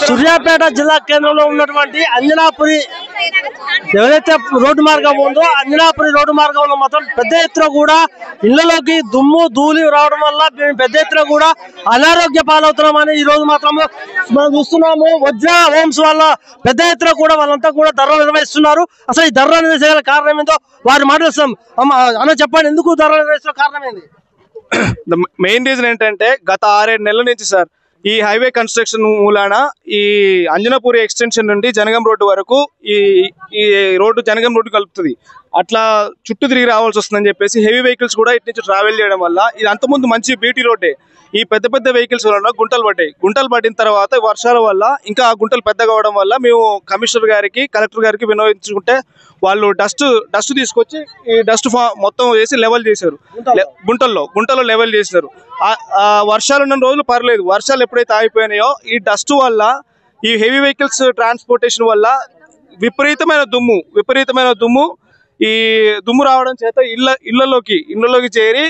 సూర్యాపేట జిల్లా కేంద్రంలో ఉన్నటువంటి అంజనాపురి ఎవరైతే రోడ్డు మార్గం ఉందో అంజనాపురి రోడ్డు మార్గంలో మాత్రం పెద్ద ఎత్తున కూడా ఇళ్లలోకి దుమ్ము ధూళి రావడం వల్ల పెద్ద ఎత్తున కూడా అనారోగ్య పాలవుతున్నామని ఈ రోజు మాత్రం మనం చూస్తున్నాము. వజ్ర హోమ్స్ వాళ్ళ పెద్ద ఎత్తున కూడా వాళ్ళంతా కూడా ధర్నా నిర్వహిస్తున్నారు. అసలు ఈ ధర్నా నిర్వహించగల కారణం ఏందో వారి మాట్లాడుతాం. అన్న చెప్పండి, ఎందుకు ధర్నా నిర్వహిస్తున్న కారణం ఏంది? మెయిన్ రీజన్ ఏంటంటే గత 6-7 నెలల నుంచి సార్ ఈ హైవే కన్స్ట్రక్షన్ మూలాన ఈ అంజనాపురి ఎక్స్టెన్షన్ నుండి జనగం రోడ్డు వరకు ఈ రోడ్డు జనగం రోడ్డు కలుపుతుంది. అట్లా చుట్టూ తిరిగి రావాల్సి వస్తుందని చెప్పేసి హెవీ వెహికల్స్ కూడా ఇటు నుంచి ట్రావెల్ చేయడం వల్ల ఇది అంతకుముందు మంచి బీటీ రోడ్డే, ఈ పెద్ద పెద్ద వెహికల్స్ వల్ల గుంటలు పడ్డాయి. గుంటలు పడిన తర్వాత వర్షాల వల్ల ఇంకా ఆ గుంటలు పెద్దగా అవడం వల్ల మేము కమిషనర్ గారికి కలెక్టర్ గారికి వినవించుకుంటే వాళ్ళు డస్ట్ తీసుకొచ్చి ఈ డస్ట్ మొత్తం వేసి లెవెల్ చేశారు. గుంటల్లో లెవెల్ చేశారు. వర్షాలు ఉన్న రోజులు పర్లేదు, వర్షాలు ఎప్పుడైతే ఆగిపోయినాయో ఈ డస్ట్ వల్ల ఈ హెవీ వెహికల్స్ ట్రాన్స్పోర్టేషన్ వల్ల విపరీతమైన దుమ్ము ఈ దుమ్ము రావడం చేత ఇళ్లలోకి చేరి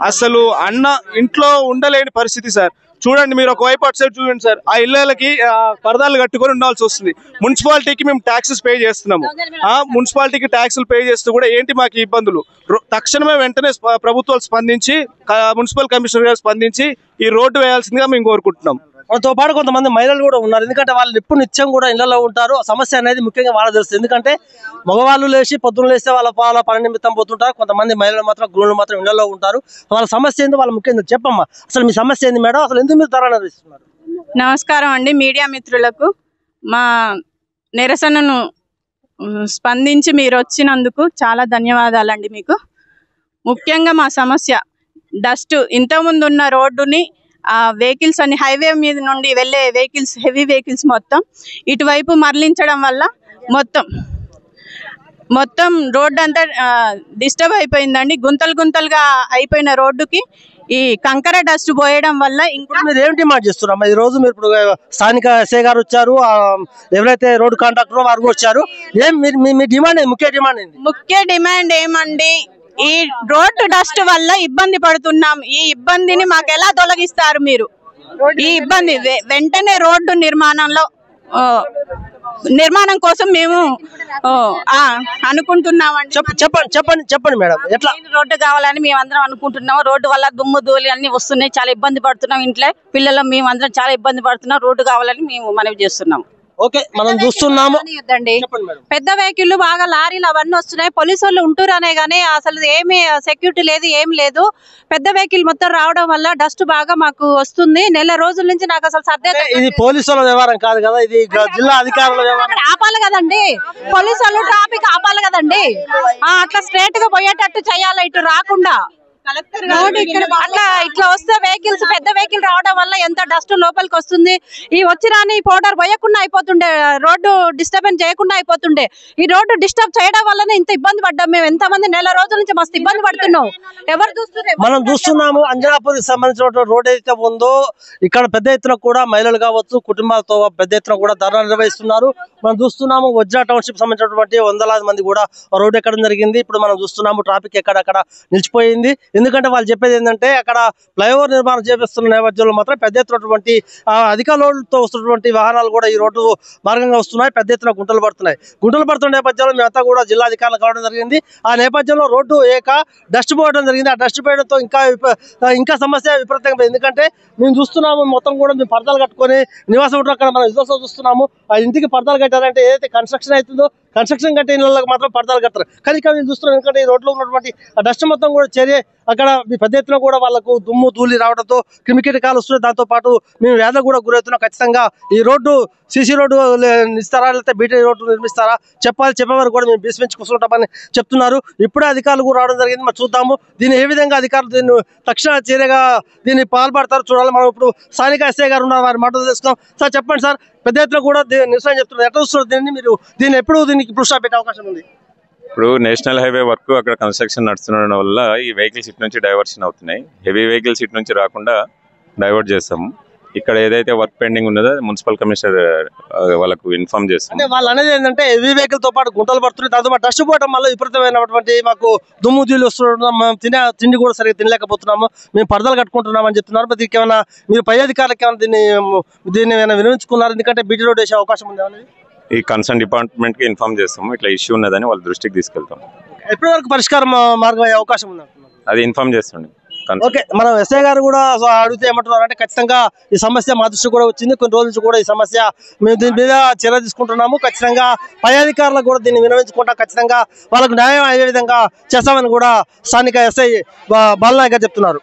అసలు ఇంట్లో ఉండలేని పరిస్థితి సార్. చూడండి, మీరు ఒకవైపు అటు సైడ్ చూడండి సార్, ఆ ఇళ్ళకి పరదాలు కట్టుకొని ఉండాల్సి వస్తుంది. మున్సిపాలిటీకి మేము ట్యాక్సెస్ పే చేస్తున్నాము. మున్సిపాలిటీకి ట్యాక్సులు పే చేస్తూ కూడా ఏంటి మాకు ఇబ్బందులు. తక్షణమే వెంటనే ప్రభుత్వాలు స్పందించి మున్సిపల్ కమిషనర్ గారు స్పందించి ఈ రోడ్డు వేయాల్సిందిగా మేము కోరుకుంటున్నాం. వాళ్ళతో పాటు కొంతమంది మహిళలు కూడా ఉన్నారు. ఎందుకంటే వాళ్ళు ఎప్పుడు నిత్యం కూడా ఇళ్లలో ఉంటారు. సమస్య అనేది ముఖ్యంగా వాళ్ళకి తెలుస్తుంది. ఎందుకంటే మగవాళ్ళు లేచి పొద్దున్న లేస్తే వాళ్ళ పని నిమిత్తం పోతుంటారు. కొంతమంది మహిళలు మాత్రం గృహులు మాత్రం ఇళ్లలో ఉంటారు. వాళ్ళ సమస్య ఏందో వాళ్ళు ముఖ్యంగా చెప్పమ్మా, అసలు మీ సమస్య ఏంది మేడం? అసలు ఎందుకు మీరు ధర్నా నిర్వహిస్తున్నారు? నమస్కారం అండి మీడియా మిత్రులకు. మా నిరసనను స్పందించి మీరు వచ్చినందుకు చాలా ధన్యవాదాలండి మీకు. ముఖ్యంగా మా సమస్య డస్ట్. ఇంతకుముందు ఉన్న రోడ్డుని వెహికల్స్ అన్ని హైవే మీద నుండి వెళ్ళే వెహికల్స్, హెవీ వెహికల్స్ మొత్తం ఇటువైపు మరలించడం వల్ల మొత్తం రోడ్డు అంతా డిస్టర్బ్ అయిపోయిందండి. గుంతలుగా అయిపోయిన రోడ్డుకి ఈ కంకర డస్ట్ పోయడం వల్ల ఇంకా మీరు ఏం డిమాండ్ చేస్తున్నారమ్మా? ఈ రోజు మీరు ఇప్పుడు స్థానిక ఎస్ఐ గారు వచ్చారు, ఎవరైతే రోడ్డు కాంట్రాక్టర్ వారు వచ్చారు, మీ డిమాండ్ ముఖ్య డిమాండ్ ఏమండి? ఈ రోడ్డు డస్ట్ వల్ల ఇబ్బంది పడుతున్నాం. ఈ ఇబ్బందిని మాకు ఎలా తొలగిస్తారు మీరు? ఈ ఇబ్బంది వెంటనే రోడ్డు నిర్మాణం కోసం మేము అనుకుంటున్నామండి. చెప్పండి మేడం, ఎట్లా రోడ్డు కావాలని మేము అందరం అనుకుంటున్నాం. రోడ్డు వల్ల దుమ్ము ధూళి అన్ని వస్తున్నాయి, చాలా ఇబ్బంది పడుతున్నాం. ఇంట్లో పిల్లలు మేము అందరం చాలా ఇబ్బంది పడుతున్నాం. రోడ్డు కావాలని మేము మనవి చేస్తున్నాం. ఓకే, మనం చూస్తున్నాము. పెద్ద వెహికల్ బాగా లారీలు అవన్నీ వస్తున్నాయి. పోలీసు వాళ్ళు ఉంటూరు అనే గానీ అసలు ఏమి సెక్యూరిటీ లేదు, ఏం లేదు. పెద్ద వెహికల్ మొత్తం రావడం వల్ల డస్ట్ బాగా మాకు వస్తుంది. నెల రోజుల నుంచి నాకు అసలు ఇది పోలీసుల వ్యవహారం కాదు కదా, ఇది జిల్లా అధికారుల వ్యవహారం. ఆపాలి కదండి, పోలీసు వాళ్ళు ట్రాఫిక్ ఆపాలి కదండి. అట్లా స్ట్రైట్ గా పోయేటట్టు చేయాలి, ఇటు రాకుండా. అట్లా ఇట్లా వస్తే వెహికల్స్, పెద్ద వెహికల్ రావడం వల్ల ఎంత డస్ట్ లోపలికి వస్తుంది. ఈ వచ్చిరాని పౌడర్ పోయకుండా అయిపోతుండే, రోడ్డు డిస్టర్బెన్స్ చేయకుండా అయిపోతుండే. ఈ రోడ్డు డిస్టర్బ్ చేయడం వల్లనే ఇంత ఇబ్బంది పడ్డాం మేము. ఎంతమంది నెల రోజుల నుంచి మస్తు ఇబ్బంది పడుతున్నాం. ఎవరు చూస్తున్నారు? మనం చూస్తున్నాము అంజనాపురికి సంబంధించిన రోడ్ ఏదైతే ఉందో ఇక్కడ పెద్ద ఎత్తున కూడా మహిళలు కావచ్చు, కుటుంబాలతో పెద్ద ఎత్తున కూడా ధర్నా నిర్వహిస్తున్నారు. మనం చూస్తున్నాము వజ్రా టౌన్షిప్ సంబంధించినటువంటి వందలాది మంది కూడా రోడ్డు ఎక్కడం జరిగింది. ఇప్పుడు మనం చూస్తున్నాము ట్రాఫిక్ ఎక్కడక్కడ నిలిచిపోయింది. ఎందుకంటే వాళ్ళు చెప్పేది ఏంటంటే అక్కడ ఫ్లైఓవర్ నిర్మాణం చేపిస్తున్న నేపథ్యంలో మాత్రం పెద్ద ఎత్తునటువంటి అధిక లోడ్లతో వస్తున్నటువంటి వాహనాలు కూడా ఈ రోడ్డు మార్గంగా వస్తున్నాయి. పెద్ద ఎత్తున గుంటలు పడుతున్న నేపథ్యంలో మేమంతా కూడా జిల్లా అధికారులు కావడం జరిగింది. ఆ నేపథ్యంలో రోడ్డు డస్ట్ పోయడం జరిగింది. ఆ డస్ట్ పోయడంతో ఇంకా సమస్య విపరీతంగా. ఎందుకంటే మేము చూస్తున్నాము మొత్తం కూడా మేము పరదాలు కట్టుకొని నివాసం ఉంటాం. అక్కడ మనం విశ్వాసం చూస్తున్నాము. ఆ ఇంటికి పరదాలు కట్టారంటే ఏదైతే కన్స్ట్రక్షన్ అవుతుందో కన్స్ట్రక్షన్ కట్టే ఇళ్ళకి మాత్రం పరదాలు కడతారు. కానీ ఇక్కడ మేము చూస్తున్నాం ఎందుకంటే ఈ రోడ్లో ఉన్నటువంటి డస్ట్ మొత్తం కూడా చేరి అక్కడ పెద్ద ఎత్తున కూడా వాళ్ళకు దుమ్ము ధూళి రావడంతో క్రిమికీటకాలు వస్తున్నాయి. దాంతో పాటు మేము వ్యాధులకు కూడా గురవుతున్నాం. ఖచ్చితంగా ఈ రోడ్డు సీసీ రోడ్డు ఇస్తారా, లేకపోతే బీటీ రోడ్డు నిర్మిస్తారా చెప్పేవారు కూడా మేము బీసిమించి కూర్చుంటామని చెప్తున్నారు. ఇప్పుడే అధికారులు కూడా రావడం జరిగింది. మరి చూద్దాము దీన్ని ఏ విధంగా అధికారులు దీన్ని తక్షణ చర్యగా దీన్ని పాల్పడతారు చూడాలి. మనం ఇప్పుడు స్థానిక ఎస్ఐ గారు ఉన్నారు, వారి మాటలు తెలుసుకుందాం. సార్ చెప్పండి సార్, పెద్ద ఎత్తున కూడా నిరసన చెప్తున్నారు, ఎట్లా చూస్తున్నారు దీన్ని? మీరు దీనికి ఇప్పుడు స్టాప్ పెట్టే అవకాశం ఉంది? ఇప్పుడు నేషనల్ హైవే వర్క్ అక్కడ కన్స్ట్రక్షన్ నడుస్తుండడం వల్ల ఈ వెహికల్స్ ఇటు నుంచి డైవర్షన్ అవుతున్నాయి. హెవీ వెహికల్స్ ఇటు నుంచి రాకుండా డైవర్ట్ చేస్తాము. ఇక్కడ ఏదైతే వర్క్ పెండింగ్ ఉన్నదో మున్సిపల్ కమిషనర్ వాళ్ళకు ఇన్ఫార్మ్ చేస్తాం. అంటే వాళ్ళు అనేది ఏంటంటే హెవీ వెహికల్ తో పాటు గుంటలు పడుతున్నాయి, దాంతో పాటు డస్ట్ పోవడం వల్ల విపరీతమైనటువంటి మాకు దుమ్ము జీలు వస్తున్నాం, మేము తిండి కూడా సరిగ్గా తినలేకపోతున్నాము, మేము పరదలు కట్టుకుంటున్నాం అని చెప్తున్నారు. మరి ఏమైనా మీరు పై అధికారులకు ఏమైనా దీన్ని ఏమైనా వినియోగించుకున్నారు? ఎందుకంటే బీటీ రోడ్ వేసే అవకాశం ఉంది అనేది ఈ కన్సర్న్ డిపార్ట్మెంట్ కి ఇన్ఫార్మ్ చేస్తాము. ఇట్లా ఇష్యూ ఉన్నదని వాళ్ళ దృష్టికి తీసుకెళ్తాం. ఎప్పటి వరకు పరిష్కారం మార్గం అయ్యే అవకాశం ఉంది అంటున్నారు? అది ఇన్ఫార్మ్ చేస్తుండే. ఓకే, మనం ఎస్ఐ గారు కూడా అడిగితే ఏమంటున్నారు అంటే ఖచ్చితంగా ఈ సమస్య మా దృష్టి కూడా వచ్చింది, కొన్ని రోజుల నుంచి కూడా ఈ సమస్య మేము దీని మీద చర్య తీసుకుంటున్నాము, ఖచ్చితంగా పై అధికారులకు కూడా దీన్ని వినవించుకుంటాం, ఖచ్చితంగా వాళ్ళకు న్యాయం అయ్యే విధంగా చేస్తామని కూడా స్థానిక ఎస్ఐ బాలనాయక్ గారు చెప్తున్నారు.